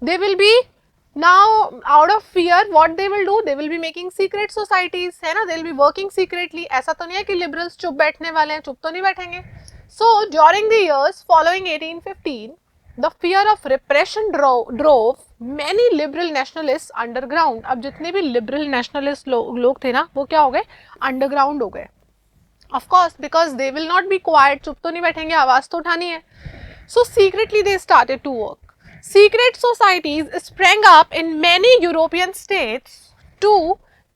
They will be now out of fear what they will do, they will be making secret societies, है ना, they will be working secretly. ऐसा तो नहीं है कि liberals चुप बैठने वाले हैं, चुप तो नहीं बैठेंगे. So during the years following 1815, the fear of repression drove many liberal nationalists underground. अब जितने भी liberal nationalist लोग थे ना, वो क्या हो गए, underground हो गए. Of course, because they will not be quiet, चुप तो नहीं बैठेंगे, आवाज तो उठानी है. So secretly they started to work. Secret societies sprang up in many European states to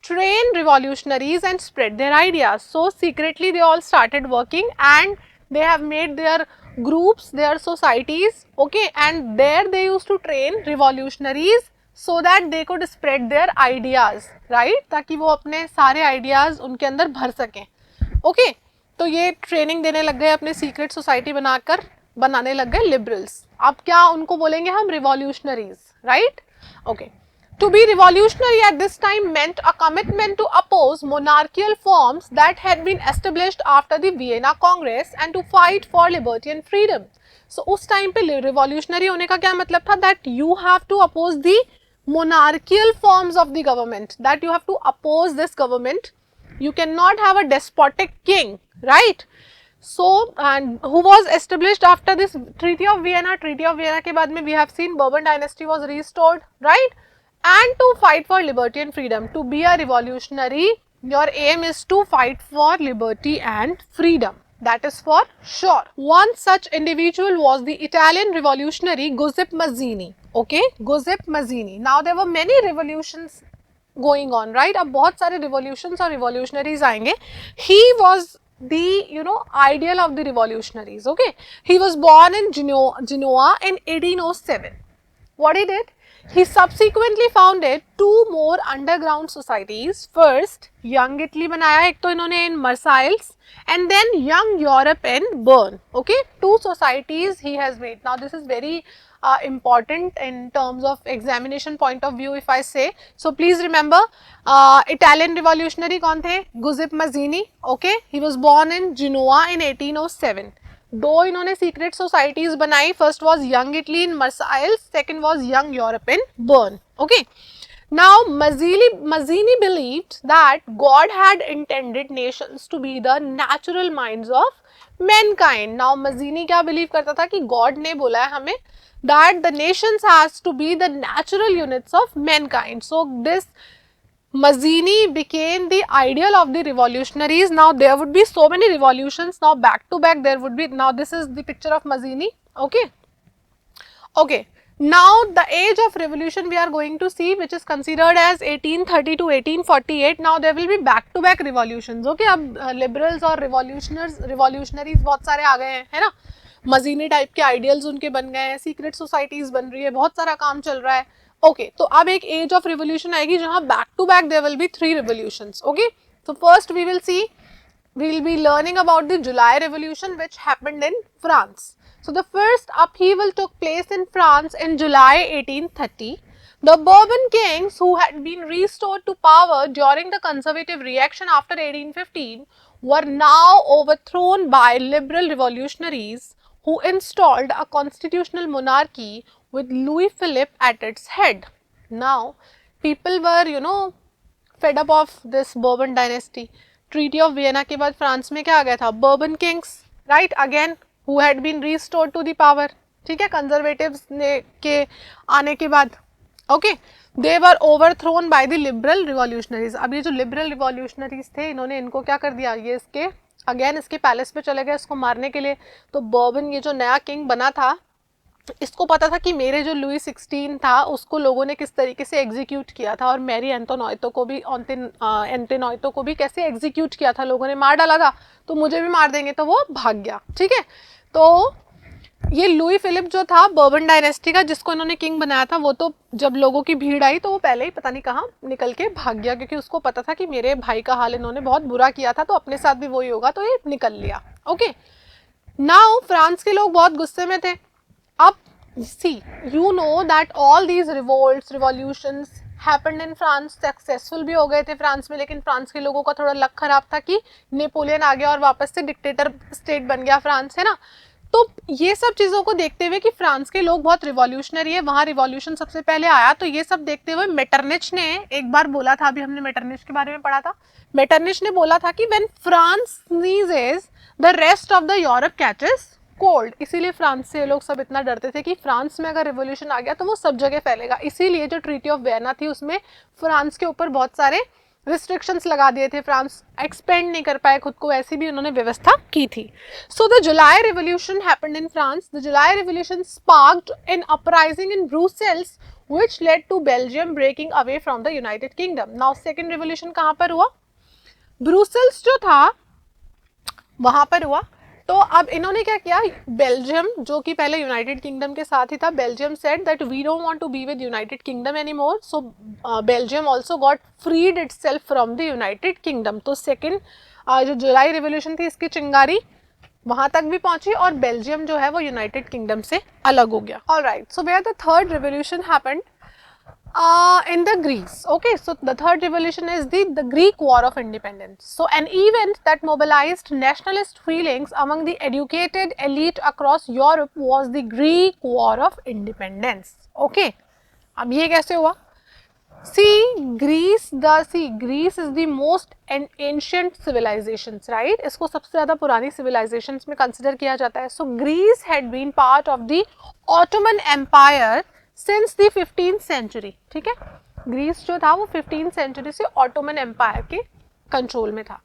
train revolutionaries and spread their ideas. So secretly they all started working and they have made their groups, their societies, okay, and there they used to train revolutionaries so that they could spread their ideas, right, ताकि वो अपने सारे ideas उनके अंदर भर सकें. Okay, तो ये ट्रेनिंग देने लग गए, अपने सीक्रेट सोसाइटी बनाने लग गए लिबरल्स. अब क्या उनको बोलेंगे हम, revolutionaries, right. Okay, to be revolutionary at this time meant a commitment to oppose monarchical forms that had been established after the Vienna Congress and to fight for liberty and freedom. So उस time पे revolutionary होने का क्या मतलब था, that you have to oppose the monarchical forms of the government, that you have to oppose this government. You cannot have a despotic king, right? So, and who was established after this Treaty of Vienna? Treaty of Vienna के बाद में we have seen Bourbon dynasty was restored, right? And to fight for liberty and freedom. To be a revolutionary, your aim is to fight for liberty and freedom. That is for sure. One such individual was the Italian revolutionary Giuseppe Mazzini. Okay, Giuseppe Mazzini. Now there were many revolutions going on, right? अब बहुत सारे revolutions और revolutionaries आएंगे. He was the ideal of the revolutionaries. Okay, he was born in Genoa in 1807. What he did? He subsequently founded two more underground societies. First, Young Italy बनाया एक तो इन्होंने in Marseilles, and then Young Europe in Bern. Okay, two societies he has made. Now this is very important in terms of examination point of view if I say. So please remember, Italian revolutionary कौन थे? Giuseppe Mazzini. Okay, he was born in Genoa in 1807. दो इन्होंने secret societies बनाई. First was young Italy in Marseilles, second was young Europe in Bern. Okay, now Mazzini believed that God had intended nations to be the natural minds of mankind. Now Mazzini क्या believe करता था कि God ने बोला है हमें that the nations has to be the natural units of mankind. So this Mazzini became the ideal of the revolutionaries. Now there would be so many revolutions, now back to back there would be. Now this is the picture of Mazzini. Okay, now the age of revolution we are going to see, which is considered as 1830 to 1848. Now there will be back to back revolutions. Okay, अब liberals और revolutionaries बहुत सारे आ गए हैं, है ना. Mazzini type के ideals उनके बन गए हैं, सीक्रेट सोसाइटीज बन रही है, बहुत सारा काम चल रहा है. ओके, तो अब एक एज ऑफ रिवोल्यूशन आएगी जहां back to back there will be 3 revolutions. Okay, so first we will be learning about the July Revolution which happened in France. So the first upheaval took place in France in July 1830. The Bourbon kings, who had been restored to power during the conservative reaction after 1815, were now overthrown by liberal revolutionaries who installed a constitutional monarchy with Louis Philippe at its head. Now, people were, fed up of this Bourbon dynasty. Treaty of Vienna के बाद France में क्या आ गया था? Bourbon kings, right? Again, who had been restored to the power. ठीक है, conservatives ने के आने के बाद. Okay, they were overthrown by the liberal revolutionaries. अब ये जो liberal revolutionaries थे, इन्होंने इनको क्या कर दिया? ये इसके अगेन इसके पैलेस पे चले गए इसको मारने के लिए. तो बर्बन ये जो नया किंग बना था, इसको पता था कि मेरे जो लुई 16 था उसको लोगों ने किस तरीके से एग्जीक्यूट किया था, और मैरी एंटोनोइटो को भी कैसे एग्जीक्यूट किया था, लोगों ने मार डाला था, तो मुझे भी मार देंगे, तो वो भाग गया. ठीक है, तो ये लुई फिलिप जो था बर्बन डायनेस्टी का, जिसको इन्होंने किंग बनाया था, वो तो जब लोगों की भीड़ आई तो वो पहले ही पता नहीं कहाँ निकल के भाग गया, क्योंकि उसको पता था कि मेरे भाई का हाल इन्होंने बहुत बुरा किया था, तो अपने साथ भी वही होगा, तो ये निकल लिया. ओके, नाउ फ्रांस के लोग बहुत गुस्से में थे. अब see you know that all these revolts, revolutions happened in France, successful भी हो गए थे फ्रांस में, लेकिन फ्रांस के लोगों का थोड़ा लक खराब था कि नेपोलियन आ गया और वापस से डिक्टेटर स्टेट बन गया फ्रांस, है ना. तो ये सब चीजों को देखते हुए कि फ्रांस के लोग बहुत रिवॉल्यूशनरी है, वहां रिवॉल्यूशन सबसे पहले आया, तो ये सब देखते हुए मेटरनिच ने एक बार बोला था, अभी हमने मेटरनिच के बारे में पढ़ा था, मेटरनिच ने बोला था कि when France sneezes the rest of the Europe catches cold, इसीलिए फ्रांस से लोग सब इतना डरते थे कि फ्रांस में अगर रिवॉल्यूशन आ गया तो वो सब जगह फैलेगा, इसीलिए जो ट्रीटी ऑफ वियना थी उसमें फ्रांस के ऊपर बहुत सारे रिस्ट्रिक्शंस लगा दिए थे, फ्रांस एक्सपेंड नहीं कर पाए खुद को, ऐसी भी उन्होंने व्यवस्था की थी. So the July revolution happened in France. The July revolution sparked an uprising in Brussels which led to Belgium breaking away from the United Kingdom. Now second revolution कहां पर हुआ? ब्रुसेल्स जो था वहां पर हुआ. तो अब इन्होंने क्या किया, बेल्जियम जो कि पहले यूनाइटेड किंगडम के साथ ही था, Belgium said that we don't want to be with United Kingdom anymore, so Belgium also got freed itself from the United Kingdom. तो सेकंड जो जुलाई रिवॉल्यूशन थी इसकी चिंगारी वहां तक भी पहुंची और बेल्जियम जो है वो यूनाइटेड किंगडम से अलग हो गया. Alright, so where the third revolution happened in the Greece. Okay, so the third revolution is the Greek War of Independence. So an event that mobilized nationalist feelings among the educated elite across Europe was the Greek War of Independence. Okay, अब ये कैसे हुआ? Greece is the most ancient civilizations, right? इसको सबसे ज़्यादा पुरानी civilizations में consider किया जाता है. So Greece had been part of the Ottoman Empire since the 15th century. ठीक है, ग्रीस जो था वो 15th सेंचुरी से ऑटोमन एम्पायर के कंट्रोल में था.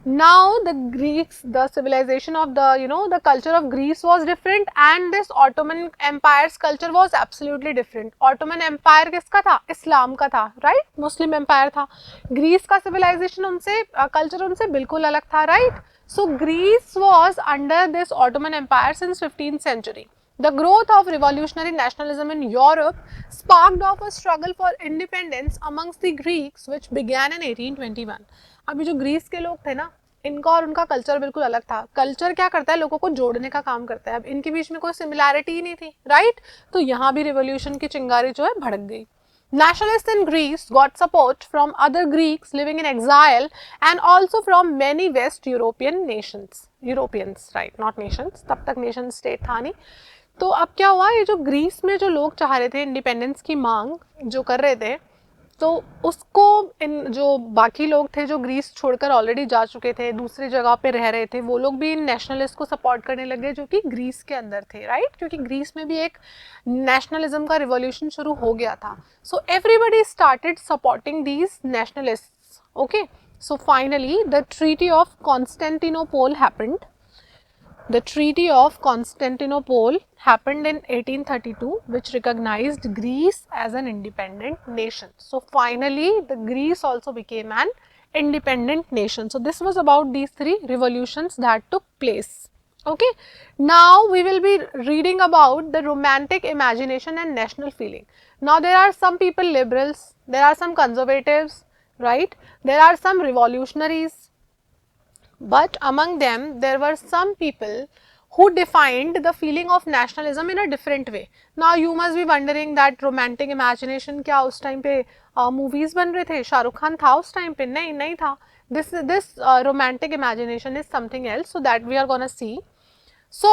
Now the Greeks, the civilization of the the culture of Greece was different and this Ottoman empire's culture was absolutely different. Ottoman empire किसका था? इस्लाम का था, राइट? मुस्लिम एम्पायर था. ग्रीस का सिविलाइजेशन उनसे कल्चर उनसे बिल्कुल अलग था, right? So Greece was under this Ottoman empire since 15th century. The growth of revolutionary nationalism in Europe sparked off a struggle for independence amongst the Greeks which began in 1821. अभी जो Greece के लोग थे ना, इनका और उनका culture बिल्कुल अलग था. कल्चर क्या करता है? लोगों को जोड़ने का काम करता है. अब इनके बीच में कोई सिमिलैरिटी ही नहीं थी, राइट? तो यहाँ भी रिवॉल्यूशन की चिंगारी जो है भड़क गई. Nationalists in Greece got support from other Greeks living in exile and also from many West European nations. Europeans, right? Not nations. तब तक nation state था नहीं. तो अब क्या हुआ, ये जो ग्रीस में जो लोग चाह रहे थे इंडिपेंडेंस की मांग जो कर रहे थे, तो उसको इन जो बाकी लोग थे जो ग्रीस छोड़कर ऑलरेडी जा चुके थे, दूसरी जगह पे रह रहे थे, वो लोग भी इन नेशनलिस्ट को सपोर्ट करने लगे जो कि ग्रीस के अंदर थे, राइट? क्योंकि ग्रीस में भी एक नेशनलिज्म का रिवॉल्यूशन शुरू हो गया था. So everybody started supporting these nationalists. Okay, so finally the treaty of Constantinople happened. The Treaty of Constantinople happened in 1832, which recognized Greece as an independent nation. So finally, the Greece also became an independent nation. So this was about these three revolutions that took place. Okay. Now we will be reading about the romantic imagination and national feeling. Now there are some people liberals, there are some conservatives, right? There are some revolutionaries. But among them, there were some people who defined the feeling of nationalism in a different way. Now you must be wondering that romantic imagination क्या उस time पे movies बन रहे थे? शाहरुख खान था उस time पे? नहीं था. This romantic imagination is something else. So that we are gonna see. So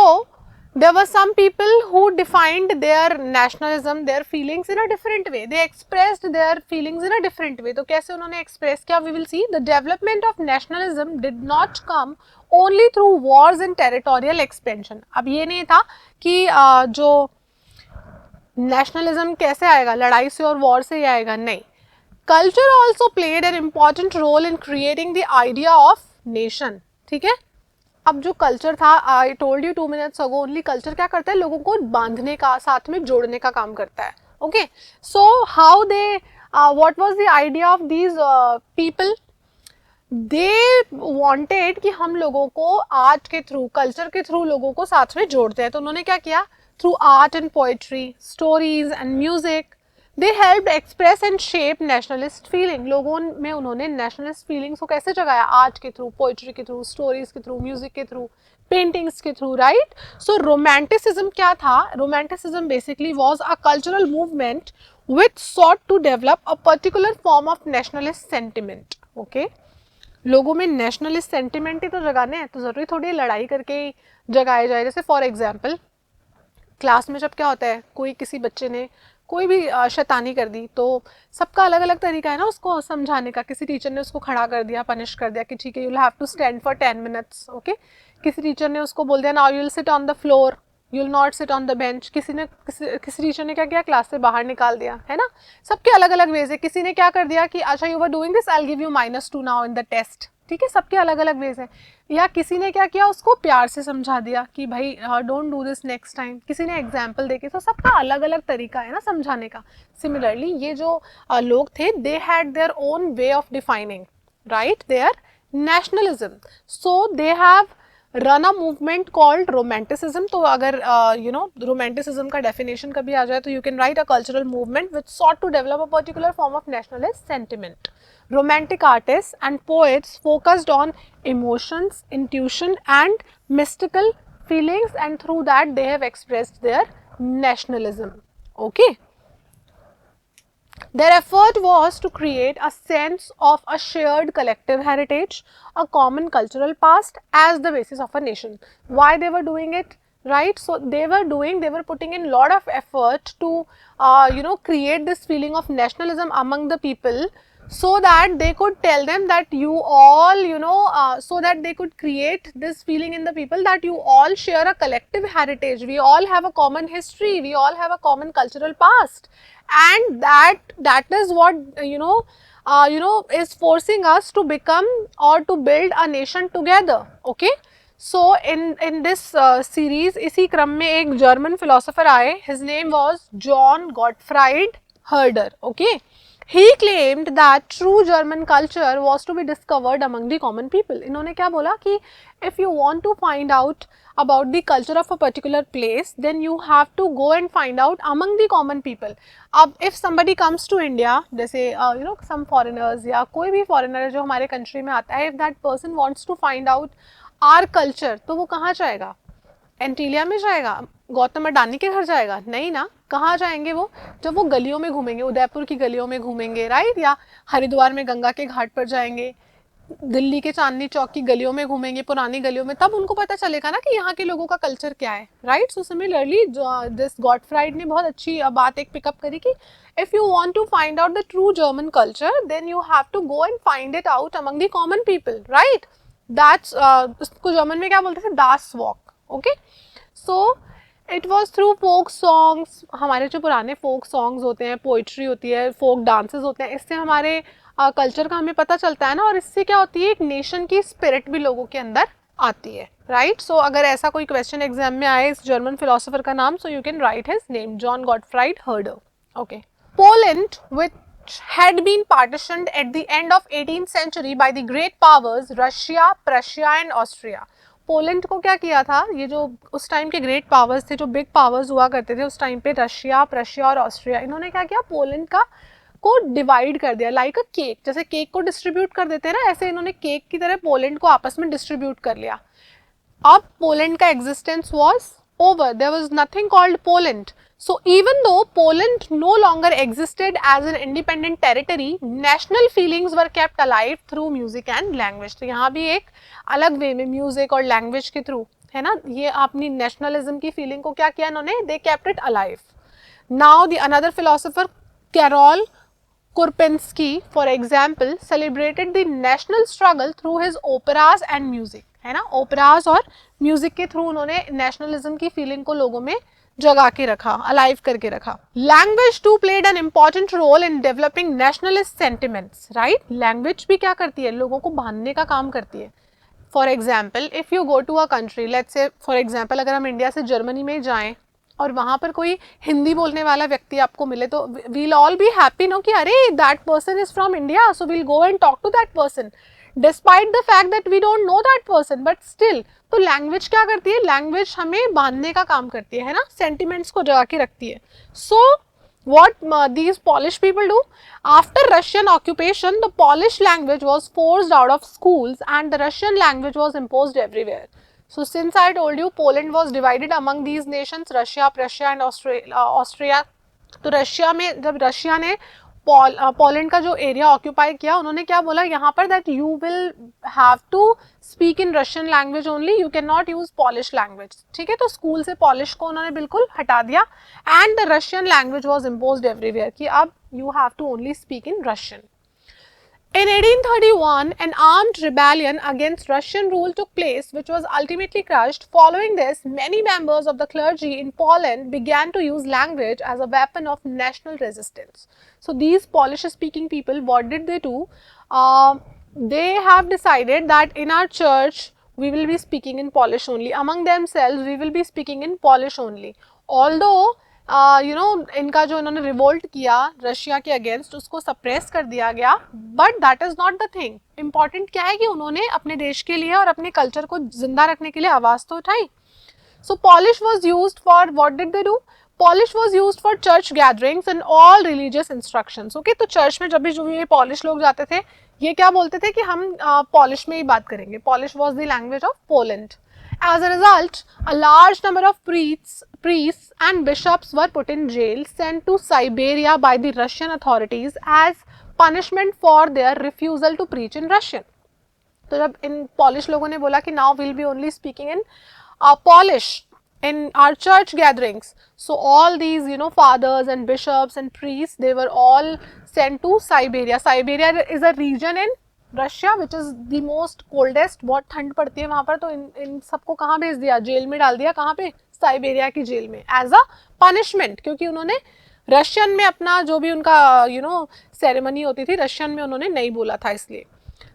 there were some people who defined their nationalism, their feelings in a different way. They expressed their feelings in a different way. तो कैसे उन्होंने express किया? We will see. The development of nationalism did not come only through wars and territorial expansion. अब ये नहीं था कि जो nationalism कैसे आएगा? लड़ाई से और war से ही आएगा? नहीं. Culture also played an important role in creating the idea of nation. ठीक है? अब जो कल्चर था, I told you 2 minutes ago, only culture क्या करता है? लोगों को बांधने का, साथ में जोड़ने का काम करता है. Okay, so how they, what was the idea of these people? They wanted कि हम लोगों को आर्ट के थ्रू, कल्चर के थ्रू लोगों को साथ में जोड़ते हैं. तो उन्होंने क्या किया? Through art and poetry, stories and music, they helped express and shape nationalist feeling. लोगों में उन्होंने नेशनलिस्ट फीलिंग्स को कैसे जगाया? आर्ट के थ्रू, पोइट्री के थ्रू, स्टोरीज के थ्रू, म्यूजिक के थ्रू, पेंटिंग्स के थ्रू, राइट? सो रोमांटिसिज्म क्या था? Romanticism basically was a cultural movement which sought to develop a particular form of nationalist sentiment. Okay, लोगों में नेशनलिस्ट सेंटिमेंट ही तो जगाने हैं, तो ज़रूरी थोड़ी है लड़ाई करके ही जगाया जाए। जैसे फॉर एग्जाम्पल क्लास में जब क्या होता है, कोई किसी बच्चे ने कोई भी शैतानी कर दी, तो सबका अलग अलग तरीका है ना उसको समझाने का। किसी टीचर ने उसको खड़ा कर दिया, पनिश कर दिया कि ठीक है you will have to stand for 10 minutes, okay. किसी टीचर ने उसको बोल दिया now you will sit on the floor, you will not sit on the bench. किसी टीचर ने क्या किया, क्लास से बाहर निकाल दिया, है ना। सबके अलग अलग वेज है। किसी ने क्या कर दिया कि अच्छा you were doing this, I will give you -2 now in the test, ठीक है, सबके अलग अलग वेज है। या किसी ने क्या किया, उसको प्यार से समझा दिया कि भाई don't do this next time, किसी ने एग्जाम्पल देके, तो सबका अलग अलग तरीका है ना समझाने का। सिमिलरली ये जो लोग थे, they had their own way of defining right their nationalism, so they have run a movement called romanticism. तो अगर यू नो रोमांटिसिज्म का डेफिनेशन कभी आ जाए तो you can write a cultural movement which sought to develop a particular form of nationalist sentiment. Romantic artists and poets focused on emotions, intuition and mystical feelings, and through that they have expressed their nationalism. Okay. Their effort was to create a sense of a shared collective heritage, a common cultural past as the basis of a nation. Why they were doing it? Right, so they were putting in lot of effort to create this feeling of nationalism among the people, so that they could tell them that you all so that they could create this feeling in the people that you all share a collective heritage, we all have a common history, we all have a common cultural past, and that is what is forcing us to become or to build a nation together. Okay, so in this series इसी क्रम में एक German philosopher आए, his name was John Gottfried Herder. Okay, he claimed that true German culture was to be discovered among the common people. इन्होंने क्या बोला कि if you want to find out about the culture of a particular place, then you have to go and find out among the common people. अब if somebody comes to India, जैसे some foreigners या कोई भी foreigner जो हमारे country में आता है, if that person wants to find out our culture, तो वो कहाँ जाएगा? एंटीलिया में जाएगा? गौतम अडानी के घर जाएगा? नहीं ना। कहाँ जाएंगे वो? जब वो गलियों में घूमेंगे, उदयपुर की गलियों में घूमेंगे, राइट, या हरिद्वार में गंगा के घाट पर जाएंगे, दिल्ली के चांदनी चौक की गलियों में घूमेंगे, पुरानी गलियों में, तब उनको पता चलेगा ना कि यहाँ के लोगों का कल्चर क्या है, right. So similarly this Gottfried ने बहुत अच्छी बात एक पिकअप करी कि if you want to find out the true German culture, then you have to go and find it out among the common people, right. That's उसको German में क्या बोलते थे? दास वॉक. Okay, so it was through folk songs. हमारे जो पुराने फोक सॉन्ग्स होते हैं, पोइट्री होती है, फोक डांसेस होते हैं, इससे हमारे कल्चर का हमें पता चलता है ना, और इससे क्या होती है, एक नेशन की स्पिरिट भी लोगों के अंदर आती है, राइट। सो अगर ऐसा कोई क्वेश्चन एग्जाम में आए इस जर्मन फिलोसोफर का नाम, so you can right his name, John Gottfried हर्डर. Okay, Poland which had been partitioned at the end of 18th century by the great powers Russia, Prussia and Austria. Poland को क्या किया था, ये जो उस time के ग्रेट पावर्स थे, जो बिग पावर्स हुआ करते थे उस टाइम पे, रशिया, प्रशिया और ऑस्ट्रिया, इन्होंने क्या किया, पोलैंड का को डिवाइड कर दिया, लाइक अ केक. जैसे केक को डिस्ट्रीब्यूट कर देते हैं ना, ऐसे इन्होंने केक की तरह पोलैंड को आपस में डिस्ट्रीब्यूट कर लिया. अब पोलैंड का existence was over, there was nothing called Poland. So even though Poland no longer existed as an independent territory, national feelings were kept alive through music and language. तो यहाँ भी एक अलग वे में म्यूजिक और लैंग्वेज के through, है ना, ये अपनी नेशनलिज्म की फीलिंग को क्या किया इन्होंने, they kept it alive. Now the another philosopher, Karol Kurpinski, for example, celebrated the national struggle through his operas and music. है ना, ओपराज और म्यूजिक के थ्रू उन्होंने नेशनलिज्म की फीलिंग को लोगों में जगा के रखा, अलाइव करके रखा. Language too played an important role in developing nationalist sentiments, right. Language भी क्या करती है, लोगों को बांधने का काम करती है. For example, if you go to a country, let's say for example अगर हम इंडिया से जर्मनी में जाएं और वहाँ पर कोई हिंदी बोलने वाला व्यक्ति आपको मिले, तो we'll all be happy no कि अरे that person is from India, so we'll go and talk to that person despite the fact that we don't know that person, but still. तो लैंग्वेज क्या करती है, लैंग्वेज हमें बांधने का काम करती है ना, सेंटिमेंट्स को जगा के रखती है. सो what these Polish people do, after Russian occupation, the Polish language was forced out of schools and the Russian language was imposed everywhere. So since I told you Poland was divided among these nations, Russia, Prussia and Austria. तो Russia में जब Russia ने Poland का जो area occupy किया, उन्होंने क्या बोला यहाँ पर, that you will have to speak in Russian language only, you can not use Polish language, ठीक है। तो स्कूल से पॉलिश को उन्होंने बिल्कुल हटा दिया, and the Russian language was imposed everywhere, कि अब you have to only speak in Russian. In 1831, an armed rebellion against Russian rule took place, which was ultimately crushed. Following this, many members of the clergy in Poland began to use language as a weapon of national resistance. So these Polish-speaking people, what did they do? They have decided that in our church, we will be speaking in Polish only. Among themselves, we will be speaking in Polish only. Although इनका जो इन्होंने revolt किया Russia के against, उसको suppress कर दिया गया, but that is not the thing. Important क्या है कि उन्होंने अपने देश के लिए और अपने कल्चर को जिंदा रखने के लिए आवाज तो उठाई. So Polish was used for, what did they do? Polish was used for church gatherings and all religious instructions. Okay, तो चर्च में जब भी जो ये पॉलिश लोग जाते थे, ये क्या बोलते थे कि हम पॉलिश में ही बात करेंगे. Polish was the language of Poland. As a result, a large number of priests and bishops were put in jail, sent to Siberia by the Russian authorities as punishment for their refusal to preach in Russian. तो जब इन Polish लोगों ने बोला कि now we'll be only speaking in Polish in our church gatherings, so all these fathers and bishops and priests, they were all sent to Siberia. Siberia is a region in Russia which is the most coldest, बहुत ठंड पड़ती है वहां पर. तो इन सबको कहाँ भेज दिया? जेल में डाल दिया. कहाँ पे? साइबेरिया की जेल में, एज अ पनिशमेंट, क्योंकि उन्होंने रशियन में अपना जो भी उनका सेरेमनी होती थी, रशियन में उन्होंने नहीं बोला था, इसलिए.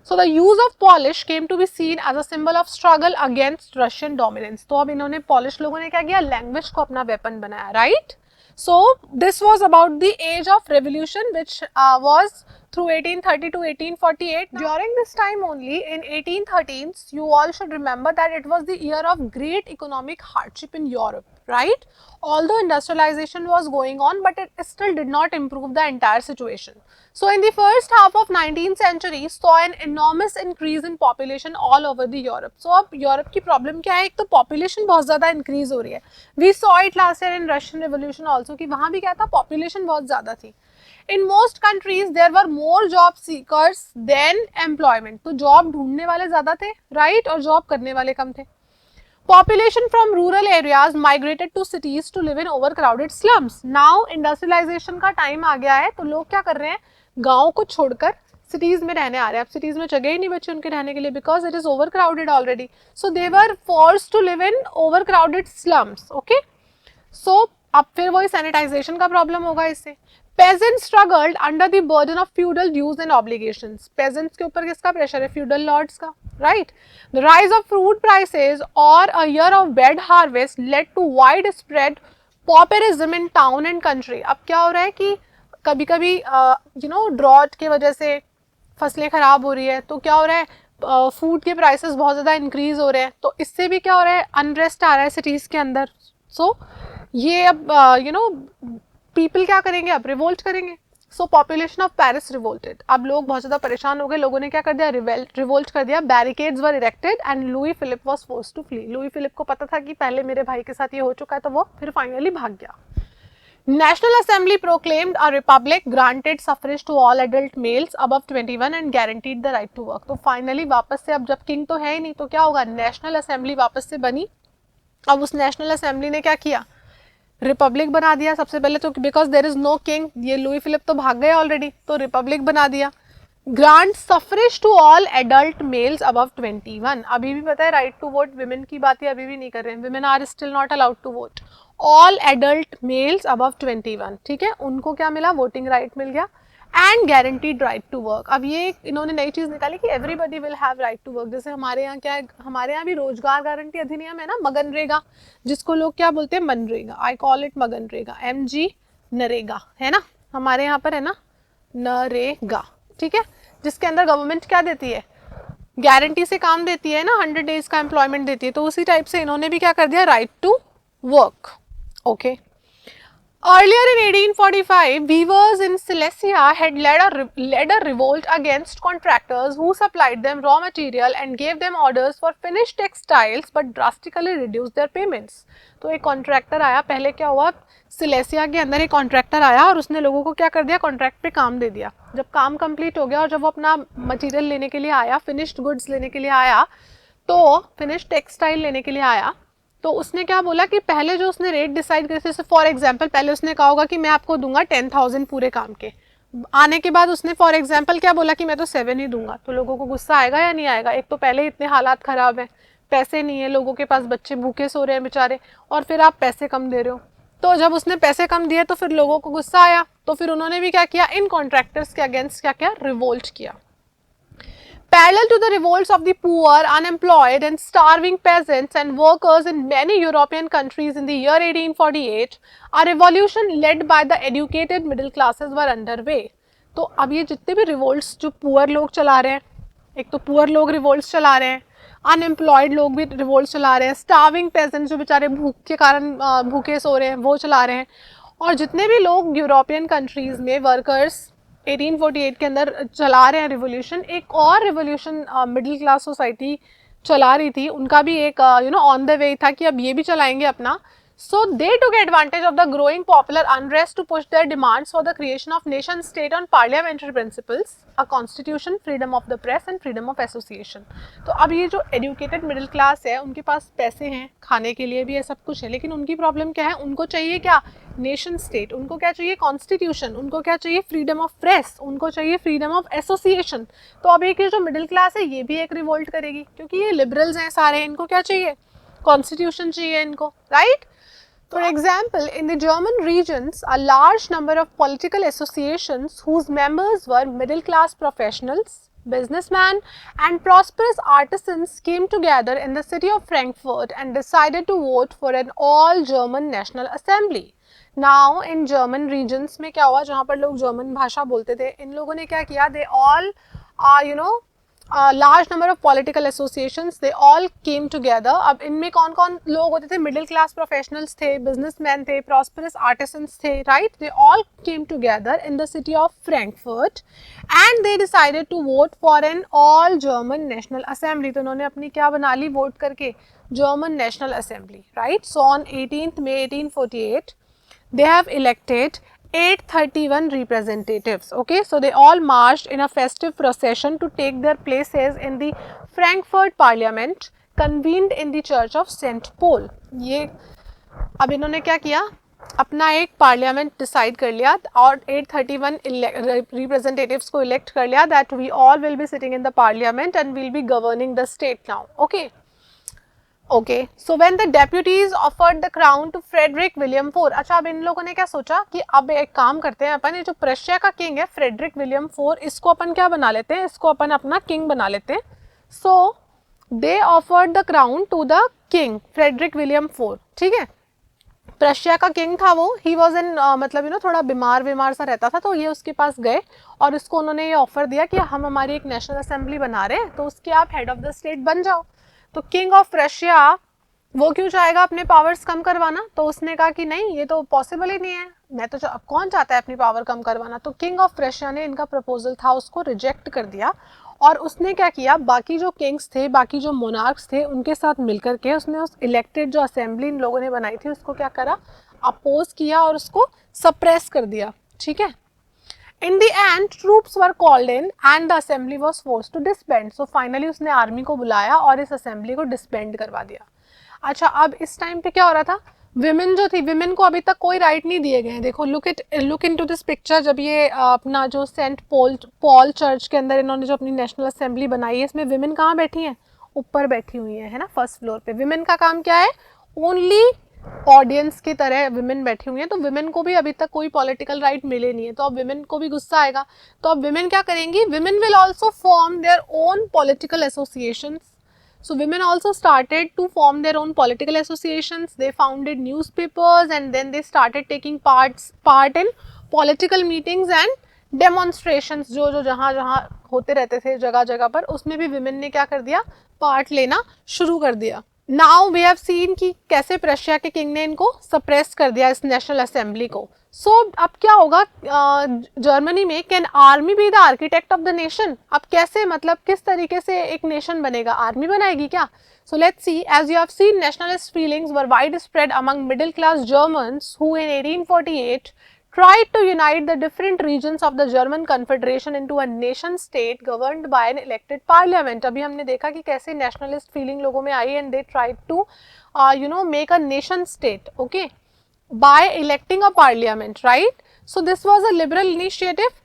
So the use of Polish came to be seen as a symbol of struggle against Russian dominance. तो अब इन्होंने पॉलिश लोगों ने क्या किया? लैंग्वेज को अपना वेपन बनाया, right. So this was about the age of revolution, which was through 1830 to 1848. During this time only, in 1813s, you all should remember that it was the year of great economic hardship in Europe, right? Although industrialization was going on, but it still did not improve the entire situation. So in the first half of 19th century, saw an enormous increase in population all over the Europe. So अब Europe की problem क्या है? एक तो population बहुत ज़्यादा increase हो रही है. We saw it last year in Russian Revolution also, कि वहाँ भी क्या था? पॉपुलेशन बहुत ज़्यादा थी. In most countries, there were more job seekers than employment. तो जॉब ढूंढने वाले ज़्यादा थे, राइट, और जॉब करने वाले कम थे. Population from rural areas migrated to cities to live in overcrowded slums. Now industrialization का टाइम आ गया है, तो लोग क्या कर रहे हैं? गाँव को छोड़कर सिटीज में रहने आ रहे हैं. अब सिटीज में जगह ही नहीं बची उनके रहने के लिए, because it is overcrowded already. So they were forced to live in overcrowded slums. Okay, so अब फिर वही सैनिटाइजेशन का प्रॉब्लम होगा इससे. Peasants struggled under the burden of feudal dues and obligations. Peasants के ऊपर किसका प्रेशर है? feudal lords का, right? The rise of fruit prices or a year of bad harvest led to widespread pauperism in town and country. अब क्या हो रहा है कि कभी कभी ड्रॉट की वजह से फसलें खराब हो रही है, तो क्या हो रहा है? फूड के प्राइसेस बहुत ज़्यादा इंक्रीज हो रहे हैं, तो इससे भी क्या हो रहा है? अनरेस्ट आ रहा है सिटीज़ के अंदर. सो ये अब पीपल क्या करेंगे? अब रिवोल्ट करेंगे. सो पॉपुलेशन ऑफ पेरिस रिवोल्टेड. अब लोग बहुत ज़्यादा परेशान हो गए. लोगों ने क्या कर दिया? रिवोल्ट कर दिया. Barricades were erected and Louis Philippe was forced to flee. Louis Philippe को पता था कि पहले मेरे भाई के साथ ये हो चुका है, तो वो फिर फाइनली भाग गया. National Assembly proclaimed a republic, granted suffrage to all adult males above 21 and guaranteed the right to work. तो फाइनली वापस से, अब जब किंग तो है ही नहीं, तो क्या होगा? नेशनल असेंबली वापस से बनी. अब उस नेशनल असेंबली ने क्या किया? रिपब्लिक बना दिया सबसे पहले तो, because there is no king. ये लुई फिलिप तो भाग गए ऑलरेडी, तो रिपब्लिक बना दिया. Grant suffrage to all adult males above 21. अभी भी पता है राइट टू वोट विमेन की बात अभी भी नहीं कर रहे हैं. Women are still not allowed to vote. All adult males above 21, ठीक है, उनको क्या मिला? वोटिंग राइट मिल गया. And guaranteed right to work. अब ये इन्होंने नई चीज निकाली कि everybody will have right to work. जैसे हमारे यहाँ क्या है? हमारे यहाँ भी रोजगार गारंटी अधिनियम है ना, मनरेगा, जिसको लोग क्या बोलते हैं? MNREGA. I call it MNREGA, MG NREGA, है ना, हमारे यहाँ पर है ना नरेगा, ठीक है, जिसके अंदर गवर्नमेंट क्या देती है? गारंटी से काम देती है ना, 100 डेज का एम्प्लॉयमेंट देती है. तो उसी टाइप से इन्होंने भी क्या कर दिया? Right to work. Okay, Earlier in 1845, weavers in Silesia had led a revolt against contractors who supplied them raw material and gave them orders for finished textiles but drastically reduced their payments. तो एक contractor आया, पहले क्या हुआ, Silesia के अंदर एक contractor आया और उसने लोगों को क्या कर दिया, कॉन्ट्रैक्ट पे काम दे दिया. जब काम कंप्लीट हो गया और जब वो अपना मटेरियल लेने के लिए आया, फिनिश्ड गुड्स लेने के लिए आया, तो फिनिश्ड टेक्सटाइल लेने के लिए आया, तो उसने क्या बोला कि पहले जो उसने रेट डिसाइड करे थे, फॉर एग्जांपल पहले उसने कहा होगा कि मैं आपको दूंगा 10,000 पूरे काम के. आने के बाद उसने फॉर एग्जांपल क्या बोला कि मैं तो 7 ही दूंगा. तो लोगों को गुस्सा आएगा या नहीं आएगा? एक तो पहले इतने हालात खराब हैं, पैसे नहीं है, लोगों के पास बच्चे भूखे सो रहे हैं बेचारे, और फिर आप पैसे कम दे रहे हो. तो जब उसने पैसे कम दिए तो फिर लोगों को गुस्सा आया, तो फिर उन्होंने भी क्या किया, इन कॉन्ट्रैक्टर्स के अगेंस्ट क्या किया, रिवोल्ट किया. Parallel to the revolts of the poor, unemployed and starving peasants and workers in many European countries in the year 1848, a revolution led by the educated middle classes were underway. तो अब ये जितने भी revolts जो poor लोग चला रहे हैं, एक तो poor लोग revolts चला रहे हैं, unemployed लोग भी revolts चला रहे हैं, starving peasants जो बेचारे भूख के कारण भूखे सो रहे हैं वो चला रहे हैं, और जितने भी लोग यूरोपियन कंट्रीज़ में वर्कर्स 1848 के अंदर चला रहे हैं रिवोल्यूशन, एक और रिवोल्यूशन मिडिल क्लास सोसाइटी चला रही थी, उनका भी एक ऑन द वे था कि अब ये भी चलाएंगे अपना. So they took advantage of the growing popular unrest to push their demands for the creation of nation state on parliamentary principles, a constitution, freedom of the press and freedom of association. तो अब ये जो educated middle class है, उनके पास पैसे हैं, खाने के लिए भी है, सब कुछ है, लेकिन उनकी प्रॉब्लम क्या है, उनको चाहिए क्या, नेशन स्टेट, उनको क्या चाहिए, कॉन्स्टिट्यूशन, उनको क्या चाहिए, फ्रीडम ऑफ प्रेस, उनको चाहिए फ्रीडम ऑफ एसोसिएशन. तो अब एक जो मिडिल क्लास है ये भी एक रिवोल्ट करेगी, क्योंकि ये लिबरल्स हैं सारे, इनको क्या चाहिए, कॉन्स्टिट्यूशन चाहिए इनको, right. For example, in the German regions, a large number of political associations whose members were middle class professionals, businessmen and prosperous artisans came together in the city of Frankfurt and decided to vote for an all German National Assembly. Now in German regions में क्या हुआ, जहाँ पर लोग German भाषा बोलते थे, इन लोगों ने क्या किया, they all large number of political associations, they all came together. अब इनमें कौन कौन लोग होते थे, मिडिल क्लास प्रोफेशनल्स थे, बिजनेसमैन थे, प्रॉस्परस आर्टिसंस थे, right. They all came together in the city of Frankfurt and they decided to vote for an all German national assembly. तो उन्होंने अपनी क्या बना ली, वोट करके German national assembly, right. So on 18th May 1848 they have elected 831 representatives. Okay, so they all marched in a festive procession to take their places in the Frankfurt Parliament convened in the Church of St. Paul. ये अब इन्होंने क्या किया, अपना एक parliament decide कर लिया और 831 रिप्रेजेंटेटिव्स को इलेक्ट कर लिया, that we all will be sitting in the parliament and will be governing the state now. Okay. Okay, so when the deputies offered the crown to Frederick William IV. अच्छा, अब इन लोगों ने क्या सोचा कि अब एक काम करते हैं अपन, ये जो प्रशिया का किंग है फ्रेडरिक विलियम IV, इसको अपन क्या बना लेते हैं, इसको अपन अपना किंग बना लेते हैं. So they offered the crown to the king Frederick William IV. ठीक है, प्रशिया का किंग था वो, ही वॉज इन मतलब थोड़ा बीमार सा रहता था, तो ये उसके पास गए और इसको उन्होंने ये ऑफर दिया कि हम हमारी एक नेशनल असेंबली बना रहे हैं, तो उसके आप हेड ऑफ द स्टेट बन जाओ. तो किंग ऑफ रशिया वो क्यों चाहेगा अपने पावर्स कम करवाना, तो उसने कहा कि नहीं, ये तो पॉसिबल ही नहीं है, मैं तो कौन चाहता है अपनी पावर कम करवाना. तो किंग ऑफ रशिया ने इनका प्रपोजल था उसको रिजेक्ट कर दिया, और उसने क्या किया, बाकी जो किंग्स थे, बाकी जो मोनार्क्स थे, उनके साथ मिलकर के उसने उस इलेक्टेड जो असेंबली इन लोगों ने बनाई थी उसको क्या करा, अपोज किया और उसको सप्रेस कर दिया. ठीक है. In the end, troops were called in and the assembly was forced to disband. So finally उसने आर्मी को बुलाया और इस असेंबली को डिसबैंड करवा दिया. अच्छा, अब इस टाइम पे क्या हो रहा था, विमेन जो थी, विमेन को अभी तक कोई राइट नहीं दिए गए हैं. देखो, लुक इनटू दिस पिक्चर. जब ये अपना जो सेंट पॉल चर्च के अंदर इन्होंने जो अपनी नेशनल असेंबली बनाई है, इसमें विमेन कहाँ बैठी हैं, ऊपर बैठी हुई है ना, फर्स्ट फ्लोर पे. विमेन का काम क्या है, ओनली ऑडियंस की तरह विमेन बैठी हुई हैं. तो विमेन को भी अभी तक कोई पॉलिटिकल राइट मिले नहीं है, तो अब विमेन को भी गुस्सा आएगा. तो अब विमेन क्या करेंगी, women will also form their own political associations. So women also started to form their own political associations. They founded newspapers and then they started taking part in political meetings and demonstrations. जो जहाँ होते रहते थे जगह जगह पर, उसमें भी women ने क्या कर दिया, पार्ट लेना शुरू कर दिया. नाउ वी हैव सीन कि कैसे प्रशिया के किंग ने इनको सप्रेस कर दिया इस नेशनल असेंबली को. सो अब क्या होगा जर्मनी में, can army be the architect of the nation. अब कैसे, मतलब किस तरीके से एक नेशन बनेगा, आर्मी बनाएगी क्या? So let's see, as you have seen, nationalist feelings were widespread among middle class Germans who in 1848 tried to unite the different regions of the German Confederation into a nation state governed by an elected parliament. अभी हमने देखा कि कैसे nationalist feeling लोगों में आई and they tried to make a nation state, okay, by electing a parliament, right? So this was a liberal initiative.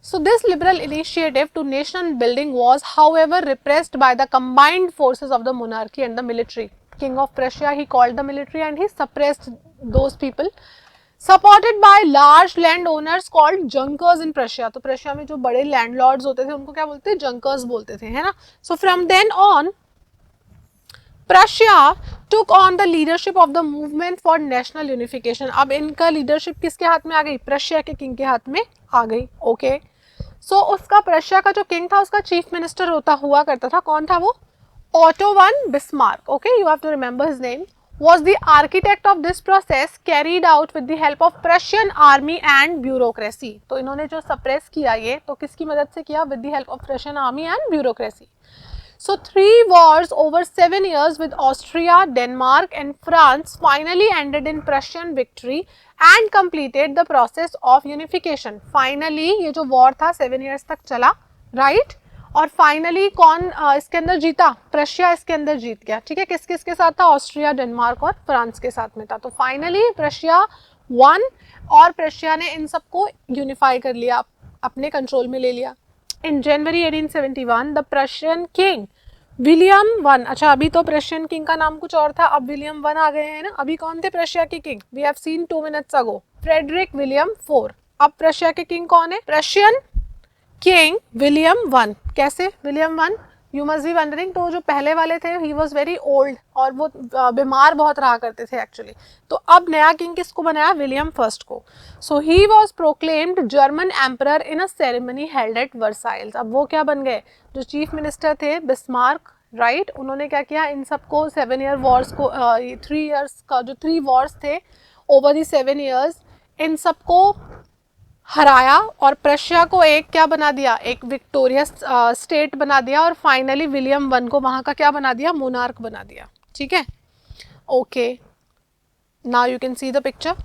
So this liberal initiative to nation building was however repressed by the combined forces of the monarchy and the military. King of Prussia, he called the military and he suppressed those people. Supported by large landowners called Junkers in Prussia. तो Prussia में जो बड़े landlords होते थे उनको क्या बोलते थे? Junkers बोलते थे, है ना? So from then on, Prussia took on the leadership of the movement for national unification. अब इनका leadership किसके हाथ में आ गई? Prussia के king के हाथ में आ गई. Okay. So उसका Prussia का जो king था उसका chief minister हुआ करता था. कौन था वो? Otto von Bismarck. Okay, you have to remember his name. Was the architect of this process carried out with the help of Prussian army and bureaucracy. तो इन्होंने जो suppress किया ये तो किसकी मदद से किया? With the help of Prussian army and bureaucracy. So 3 wars over 7 years with Austria, Denmark and France finally ended in Prussian victory and completed the process of unification. Finally ये जो war था 7 years तक चला, right? और finally कौन इसके अंदर जीता? प्रशिया इसके अंदर जीत गया. ठीक है, किस किस के साथ था? ऑस्ट्रिया, डेनमार्क और फ्रांस के साथ में था. तो फाइनली प्रशिया वन और प्रशिया ने इन सबको यूनिफाई कर लिया, अपने कंट्रोल में ले लिया. इन जनवरी 1871 the Prussian king William one, अच्छा अभी तो प्रशियन किंग का नाम कुछ और था, अब विलियम वन आ गए हैं ना. अभी कौन थे प्रशिया के king? We have seen 2 minutes ago, Frederick William 4. अब प्रशिया के किंग कौन है? Prussian king William one. कैसे William one? You must be wondering. तो जो पहले वाले थे ही वॉज वेरी ओल्ड और वो बीमार बहुत रहा करते थे एक्चुअली. तो अब नया किंग किसको बनाया? विलियम फर्स्ट को. So he was proclaimed German emperor in a ceremony held at Versailles. अब वो क्या बन गए? जो चीफ मिनिस्टर थे बिस्मार्क, राइट, उन्होंने क्या किया? इन सबको 7 year वॉर्स को 3 years का जो 3 वॉर्स थे ओवर दी 7 years, इन सबको हराया और प्रशिया को एक क्या बना दिया? एक विक्टोरियस स्टेट बना दिया और फाइनली विलियम वन को वहां का क्या बना दिया? मोनार्क बना दिया. ठीक है, okay. Now you can see the picture.